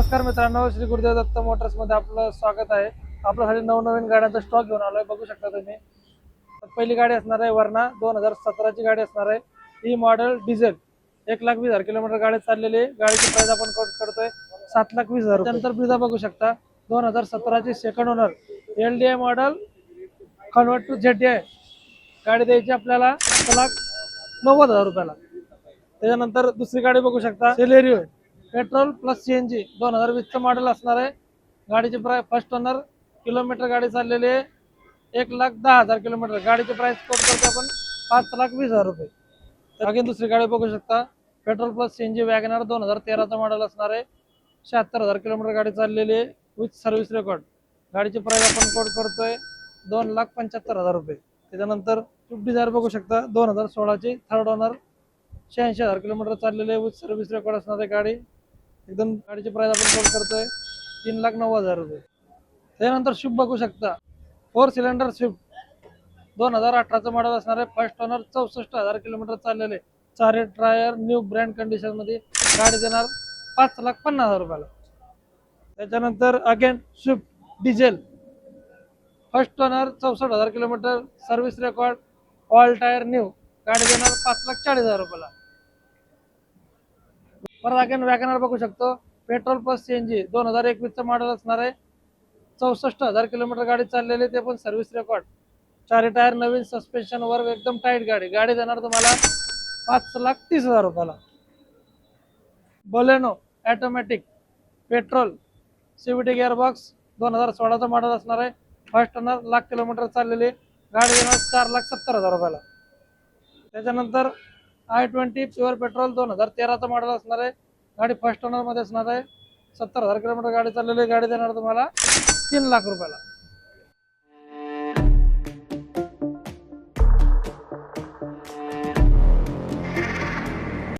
नमस्कार मित्रांनो, श्री गुरुदेव दत्त मोटर्स मध्ये आपलं स्वागत आहे। आपल्यासाठी नवनवीन गाड्यांचा स्टॉक घेऊन आलोय, बघू शकता तुम्ही। पहिली गाडी असणार आहे वर्ना 2017 ची गाडी असणार आहे। ही मॉडेल डिझेल 1,20,000 किलोमीटर गाडी चाललेली आहे। गाडीची प्राइस आपण कोट करतोय 7,20,000। त्यानंतर ब्रिझा बघू शकता 2017 ची second owner LDI model convert to ZDI गाडी द्यायची आपल्याला 7,90,000 रुपयाला। त्याच्यानंतर दुसरी गाडी बघू शकता सेलेरियो पेट्रोल प्लस CNG 2020 चं मॉडेल असणार आहे। गाडीची प्राइस फर्स्ट ओनर किलोमीटर गाडी चाललेली आहे 1,10,000 किलोमीटर। गाडीची प्राइस कोट करतो आपण 5,20,000 रुपये। तर दुसरी गाडी बघू शकता पेट्रोल प्लस CNG वॅगनर 2013 चं मॉडेल असणार आहे 76,000 किलोमीटर गाडी चाललेली आहे विथ सर्व्हिस रेकॉर्ड। गाडीची प्राइस आपण कोट करतोय 2,75,000 रुपये। त्याच्यानंतर स्विफ्ट डिझायर बघू शकता 2016 ची थर्ड ओनर 86,000 किलोमीटर चाललेले विथ सर्व्हिस रेकॉर्ड असणार आहे गाडी। एकदम गाडीची प्राइस आपण कोट करतोय 3,90,000 रुपये। त्यानंतर स्विफ्ट बघू शकता 4 सिलेंडर स्विफ्ट 2018 चं मॉडेल असणार आहे फर्स्ट ओनर 64,000 किलोमीटर चाललेले चारही टायर न्यू ब्रँड कंडिशन मध्ये गाडी देणार 5,50,000 रुपयाला। त्याच्यानंतर again Swift diesel first owner 64,000 kilometre service record all tyre new गाडी देणार 5,40,000 रुपयाला। परत अगेन वॅगनर बघू शकतो पेट्रोल प्लस CNG 2021 चं मॉडेल असणार आहे 64,000 किलोमीटर गाडी चाललेली ते पण सर्व्हिस रेकॉर्ड चारही टायर नवीन सस्पेन्शन वर एकदम टाईट गाडी देणार तुम्हाला 5,30,000 रुपयाला। Baleno automatic petrol CVT gearbox 2016 चं मॉडेल असणार आहे फर्स्ट ओनर लाख किलोमीटर चाललेली गाडी देणार 4,70,000 रुपयाला। त्याच्यानंतर i20 प्युअर पेट्रोल 2013 चं मॉडेल असणार आहे गाडी फर्स्ट ओनर मध्ये असणार आहे 70,000 किलोमीटर गाडी चाललेली गाडी देणार तुम्हाला 3 लाख रुपयाला।